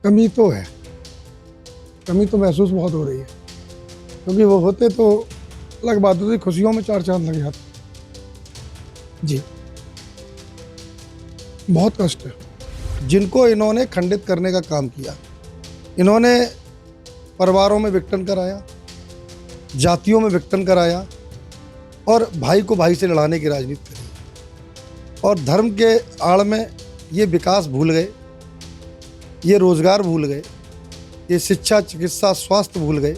कमी तो है, कमी तो महसूस बहुत हो रही है, क्योंकि वो होते तो अलग बात होती, खुशियों में चार चांद लग जाते। जी, बहुत कष्ट है। जिनको इन्होंने खंडित करने का काम किया, इन्होंने परिवारों में विघटन कराया, जातियों में विघटन कराया और भाई को भाई से लड़ाने की राजनीति करी। और धर्म के आड़ में ये विकास भूल गए, ये रोजगार भूल गए, ये शिक्षा, चिकित्सा, स्वास्थ्य भूल गए।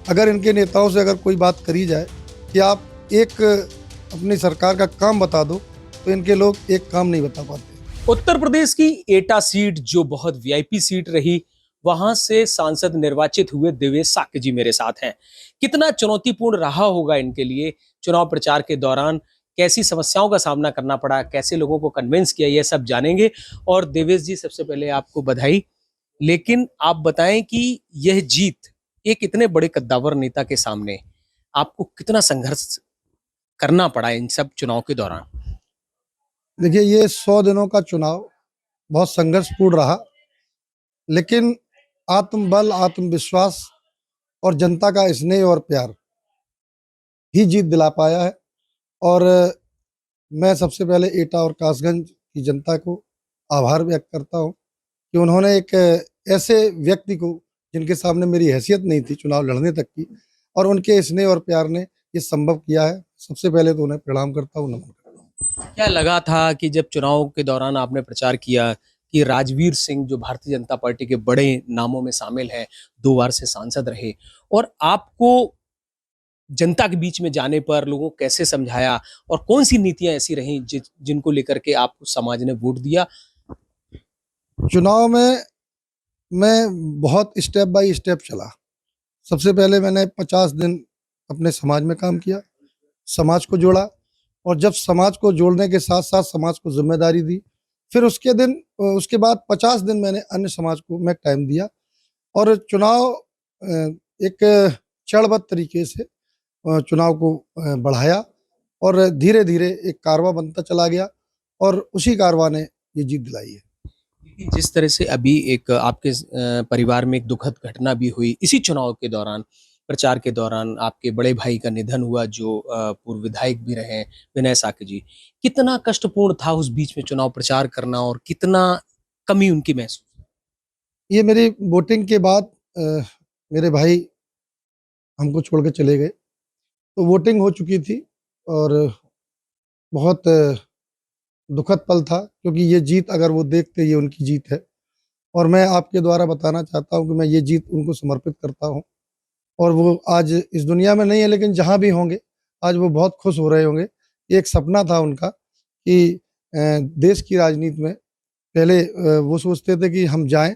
अगर इनके नेताओं से अगर कोई बात करी जाए कि आप एक अपनी सरकार का काम बता दो, तो इनके लोग एक काम नहीं बता पाते। उत्तर प्रदेश की एटा सीट जो बहुत वीआईपी सीट रही, वहां से सांसद निर्वाचित हुए देवेश साक्य जी मेरे साथ हैं। कितना चुनौतीपूर्ण रहा होगा इनके लिए चुनाव प्रचार के दौरान, कैसी समस्याओं का सामना करना पड़ा, कैसे लोगों को कन्विंस किया, यह सब जानेंगे। और देवेश जी, सबसे पहले आपको बधाई। लेकिन आप बताएं कि यह जीत एक इतने बड़े कद्दावर नेता के सामने आपको कितना संघर्ष करना पड़ा इन सब चुनाव के दौरान? देखिए, ये 100 दिनों का चुनाव बहुत संघर्षपूर्ण रहा, लेकिन आत्मबल, आत्मविश्वास और जनता का स्नेह और प्यार ही जीत दिला पाया है। और मैं सबसे पहले एटा और कासगंज की जनता को आभार व्यक्त करता हूँ कि उन्होंने एक ऐसे व्यक्ति को, जिनके सामने मेरी हैसियत नहीं थी चुनाव लड़ने तक की, और उनके स्नेह और प्यार ने ये संभव किया है। सबसे पहले तो उन्हें प्रणाम करता हूँ, नमन करता हूँ। क्या लगा था कि जब चुनाव के दौरान आपने प्रचार किया कि राजवीर सिंह जो भारतीय जनता पार्टी के बड़े नामों में शामिल हैं, 2 बार से सांसद रहे, और आपको जनता के बीच में जाने पर लोगों को कैसे समझाया और कौन सी नीतियां ऐसी रहीं जिनको लेकर के आपको समाज ने वोट दिया? चुनाव में मैं बहुत स्टेप बाय स्टेप चला। सबसे पहले मैंने 50 दिन अपने समाज में काम किया, समाज को जोड़ा, और जब समाज को जोड़ने के साथ साथ समाज को जिम्मेदारी दी, फिर उसके बाद 50 दिन मैंने अन्य समाज को मैं टाइम दिया। और चुनाव एक चरणबद्ध तरीके से चुनाव को बढ़ाया, और धीरे धीरे एक कारवां बनता चला गया, और उसी कारवां ने ये जीत दिलाई है। जिस तरह से अभी एक आपके परिवार में एक दुखद घटना भी हुई इसी चुनाव के दौरान, प्रचार के दौरान आपके बड़े भाई का निधन हुआ जो पूर्व विधायक भी रहे, विनय साक्य जी। कितना कष्टपूर्ण था उस बीच में चुनाव प्रचार करना, और कितना कमी उनकी महसूस? ये मेरी वोटिंग के बाद मेरे भाई हमको छोड़ के चले गए, तो वोटिंग हो चुकी थी, और बहुत दुखद पल था, क्योंकि ये जीत अगर वो देखते, ये उनकी जीत है। और मैं आपके द्वारा बताना चाहता हूँ कि मैं ये जीत उनको समर्पित करता हूँ। और वो आज इस दुनिया में नहीं है, लेकिन जहाँ भी होंगे आज वो बहुत खुश हो रहे होंगे। ये एक सपना था उनका कि देश की राजनीति में पहले वो सोचते थे कि हम जाएं,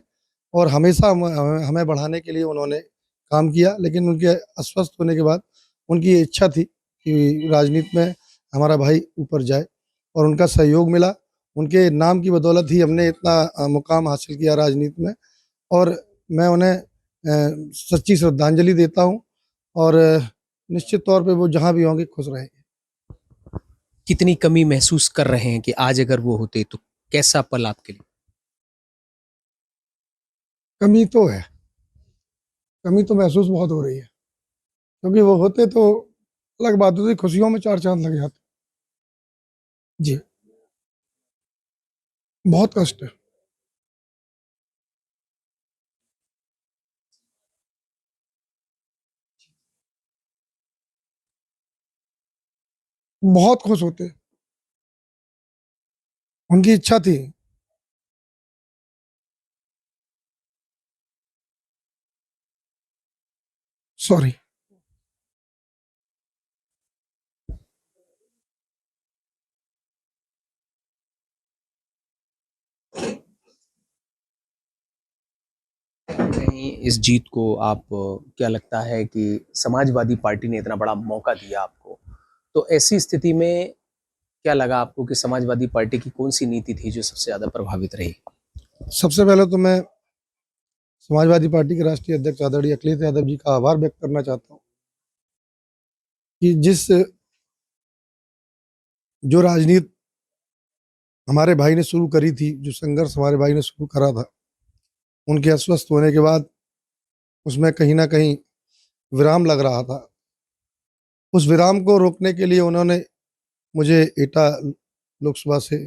और हमेशा हमें बढ़ाने के लिए उन्होंने काम किया, लेकिन उनके अस्वस्थ होने के बाद उनकी ये इच्छा थी कि राजनीति में हमारा भाई ऊपर जाए, और उनका सहयोग मिला। उनके नाम की बदौलत ही हमने इतना मुकाम हासिल किया राजनीति में। और मैं उन्हें सच्ची श्रद्धांजलि देता हूँ, और निश्चित तौर पे वो जहाँ भी होंगे खुश रहेंगे। कितनी कमी महसूस कर रहे हैं कि आज अगर वो होते तो कैसा पल आपके लिए? कमी तो है, कमी तो महसूस बहुत हो रही है, क्योंकि वो होते तो अलग बात होती, खुशियों में चार चांद लग जाते। जी, बहुत कष्ट है। बहुत खुश होते, उनकी इच्छा थी। सॉरी। कहीं इस जीत को आप क्या लगता है कि समाजवादी पार्टी ने इतना बड़ा मौका दिया आपको, तो ऐसी स्थिति में क्या लगा आपको कि समाजवादी पार्टी की कौन सी नीति थी जो सबसे ज्यादा प्रभावित रही? सबसे पहले तो मैं समाजवादी पार्टी के राष्ट्रीय अध्यक्ष आदरणीय अखिलेश यादव जी का आभार व्यक्त करना चाहता हूँ कि जो राजनीति हमारे भाई ने शुरू करी थी, जो संघर्ष हमारे भाई ने शुरू करा था, उनके अस्वस्थ होने के बाद उसमें कहीं न कहीं विराम लग रहा था। उस विराम को रोकने के लिए उन्होंने मुझे एटा लोकसभा से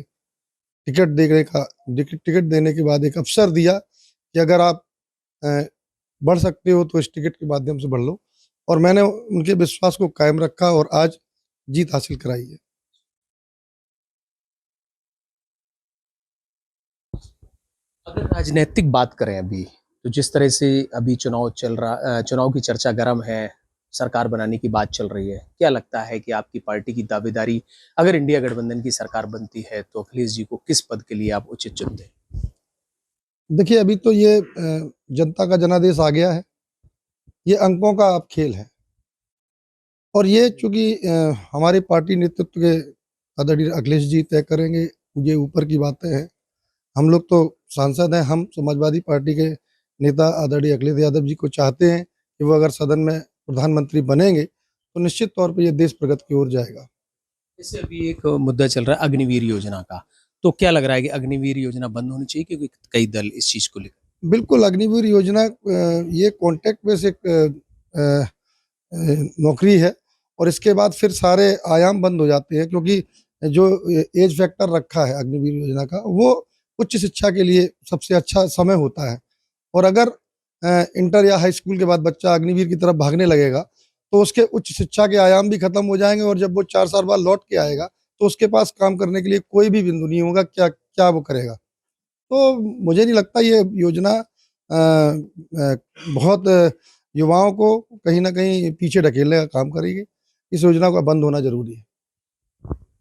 टिकट देने का टिकट देने के बाद एक अवसर दिया कि अगर आप अ, बढ़ सकते हो तो इस टिकट के माध्यम से बढ़ लो, और मैंने उनके विश्वास को कायम रखा और आज जीत हासिल कराई है। अगर राजनीतिक बात करें अभी, तो जिस तरह से अभी चुनाव की चर्चा गर्म है, सरकार बनाने की बात चल रही है, क्या लगता है कि आपकी पार्टी की दावेदारी, अगर इंडिया गठबंधन की सरकार बनती है तो अखिलेश जी को किस पद के लिए आप उचित चुनते? देखिए, अभी तो ये जनता का जनादेश आ गया है, ये अंकों का अब खेल है, और ये चूँकि हमारी पार्टी नेतृत्व के आदरणीय अखिलेश जी तय करेंगे, ये ऊपर की बातें हैं। हम लोग तो सांसद हैं, हम समाजवादी पार्टी के नेता आदरणीय अखिलेश यादव जी को चाहते हैं कि वो अगर सदन में प्रधानमंत्री बनेंगे, तो निश्चित तौर पे ये देश प्रगति की ओर जाएगा। जैसे अभी एक मुद्दा चल रहा है अग्निवीर योजना का, तो क्या लग रहा है कि अग्निवीर योजना बंद होनी चाहिए, क्योंकि कई दल इस चीज को लेकर। बिल्कुल, अग्निवीर योजना ये कॉन्ट्रैक्ट बेस एक नौकरी है, और इसके बाद फिर सारे आयाम बंद हो जाते हैं, क्योंकि जो एज फैक्टर रखा है अग्निवीर योजना का, वो उच्च शिक्षा के लिए सबसे अच्छा समय होता है। और अगर इंटर या हाई स्कूल के बाद बच्चा अग्निवीर की तरफ भागने लगेगा, तो उसके उच्च शिक्षा के आयाम भी खत्म हो जाएंगे, और जब वो 4 साल बाद लौट के आएगा, तो उसके पास काम करने के लिए कोई भी बिंदु नहीं होगा, क्या क्या वो करेगा। तो मुझे नहीं लगता ये योजना बहुत युवाओं को कहीं न कहीं पीछे ढकेलने का काम करेगी। इस योजना का बंद होना ज़रूरी है।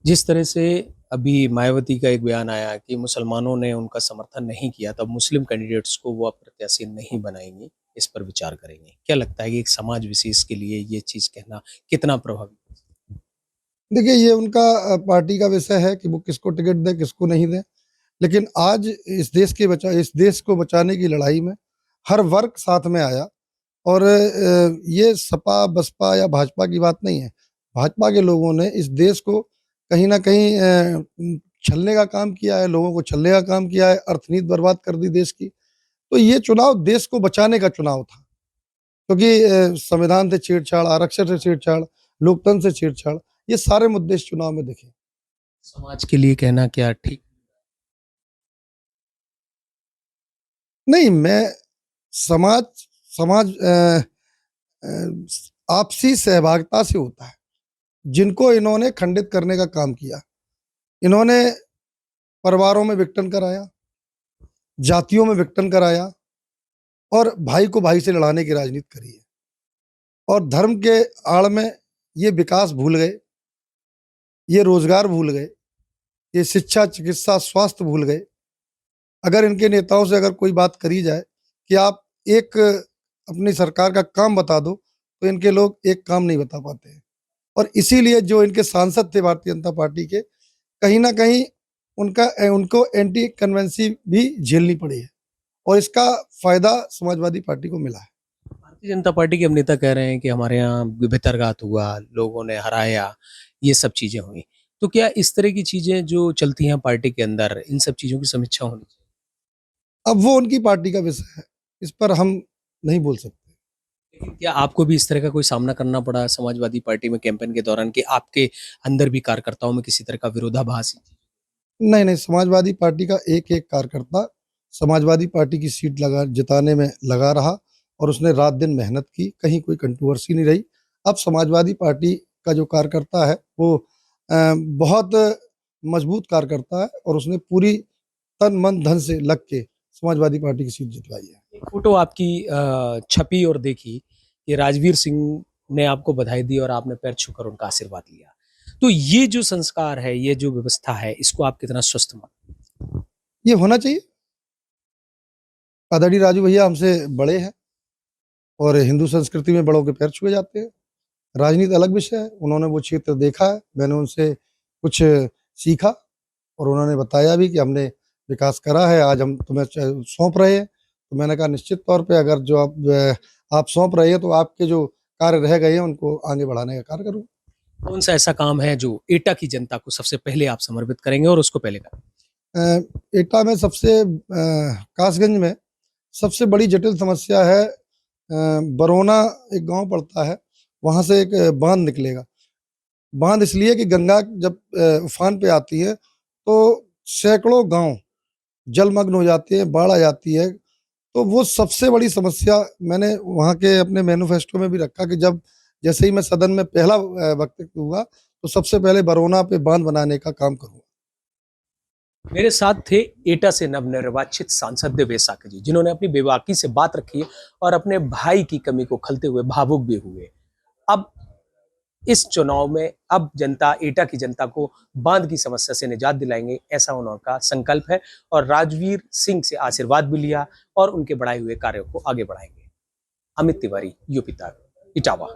जिस तरह से अभी मायावती का एक बयान आया कि मुसलमानों ने उनका समर्थन नहीं किया, तब मुस्लिम कैंडिडेट्स को वो अब प्रत्याशी नहीं बनाएंगे, इस पर विचार करेंगे। क्या लगता है कि एक समाज विशेष के लिए ये चीज कहना कितना प्रभावी? देखिए, ये उनका पार्टी का विषय है कि वो किसको टिकट दें, किसको नहीं दें। लेकिन आज इस देश को बचाने की लड़ाई में हर वर्ग साथ में आया, और ये सपा, बसपा या भाजपा की बात नहीं है। भाजपा के लोगों ने इस देश को कहीं न कहीं छलने का काम किया है, लोगों को छलने का काम किया है, अर्थनीति बर्बाद कर दी देश की। तो ये चुनाव देश को बचाने का चुनाव था, क्योंकि संविधान से छेड़छाड़, आरक्षण से छेड़छाड़, लोकतंत्र से छेड़छाड़, ये सारे मुद्दे इस चुनाव में दिखे। समाज के लिए कहना क्या ठीक? नहीं, मैं समाज समाज आपसी सहभागिता से होता है, जिनको इन्होंने खंडित करने का काम किया। इन्होंने परिवारों में विघटन कराया, जातियों में विघटन कराया, और भाई को भाई से लड़ाने की राजनीति करी है। और धर्म के आड़ में ये विकास भूल गए, ये रोजगार भूल गए, ये शिक्षा, चिकित्सा, स्वास्थ्य भूल गए। अगर इनके नेताओं से अगर कोई बात करी जाए कि आप एक अपनी सरकार का काम बता दो, तो इनके लोग एक काम नहीं बता पाते हैं। और इसीलिए जो इनके सांसद थे भारतीय जनता पार्टी के, कहीं न कहीं उनको एंटी कन्वेंसी भी झेलनी पड़ी है, और इसका फ़ायदा समाजवादी पार्टी को मिला है। भारतीय जनता पार्टी के हम नेता कह रहे हैं कि हमारे यहाँ भितरघात हुआ, लोगों ने हराया, ये सब चीजें हुई। तो क्या इस तरह की चीजें जो चलती हैं पार्टी के अंदर, इन सब चीजों की समीक्षा होनी चाहिए? अब वो उनकी पार्टी का विषय है, इस पर हम नहीं बोल सकते। लेकिन क्या आपको भी इस तरह का कोई सामना करना पड़ा समाजवादी पार्टी में कैंपेन के दौरान, कि आपके अंदर भी कार्यकर्ताओं में किसी तरह का विरोधाभास? नहीं, नहीं, समाजवादी पार्टी का एक-एक कार्यकर्ता समाजवादी पार्टी की सीट जिताने में लगा रहा, और उसने रात-दिन मेहनत की, कहीं कोई कंट्रोवर्सी नहीं रही। अब समाजवादी पार्टी का जो कार्यकर्ता है, वो बहुत मजबूत कार्यकर्ता है, और उसने पूरी तन, मन, धन से लग के समाजवादी पार्टी की सीट जितवाई है। एक फोटो आपकी छपी और देखी कि राजवीर सिंह ने आपको बधाई दी और आपने पैर छूकर उनका आशीर्वाद लिया। तो ये जो संस्कार है, ये जो व्यवस्था है, इसको आप कितना स्वस्थ मानते? ये होना चाहिए। आदरणीय राजू भैया हमसे बड़े हैं, और हिंदू संस्कृति में बड़ों के पैर छुए जाते हैं। राजनीति अलग विषय है, उन्होंने वो क्षेत्र देखा है, मैंने उनसे कुछ सीखा, और उन्होंने बताया भी कि हमने विकास करा है, आज हम तुम्हें सौंप रहे हैं। तो मैंने कहा निश्चित तौर पे अगर जो आप सौंप रहे हैं, तो आपके जो कार्य रह गए हैं उनको आगे बढ़ाने का कार्य करूँगा। कौन सा ऐसा काम है जो एटा की जनता को सबसे पहले आप समर्पित करेंगे और उसको पहले करेंगे? एटा में सबसे कासगंज में सबसे बड़ी जटिल समस्या है बरौना एक गांव पड़ता है, वहां से एक बांध निकलेगा। बांध इसलिए कि गंगा जब उफान पे आती है तो सैकड़ों गांव जलमग्न हो जाते हैं, बाढ़ आ जाती है। तो वो सबसे बड़ी समस्या मैंने वहाँ के अपने मैनिफेस्टो में भी रखा कि जब जैसे ही मैं सदन में पहला वक्तव्य दूंगा तो सबसे पहले बरौना पे बांध बनाने का काम करूंगा। मेरे साथ थे एटा से नवनिर्वाचित सांसद देवेश साके जी, जिन्होंने अपनी बेबाकी से बात रखी और अपने भाई की कमी को खलते हुए भावुक भी हुए। अब इस चुनाव में अब जनता, एटा की जनता को बांध की समस्या से निजात दिलाएंगे, ऐसा उनका संकल्प है और राजवीर सिंह से आशीर्वाद भी लिया और उनके बढ़ाए हुए कार्यों को आगे बढ़ाएंगे। अमित तिवारी, यूपी तक, इटावा।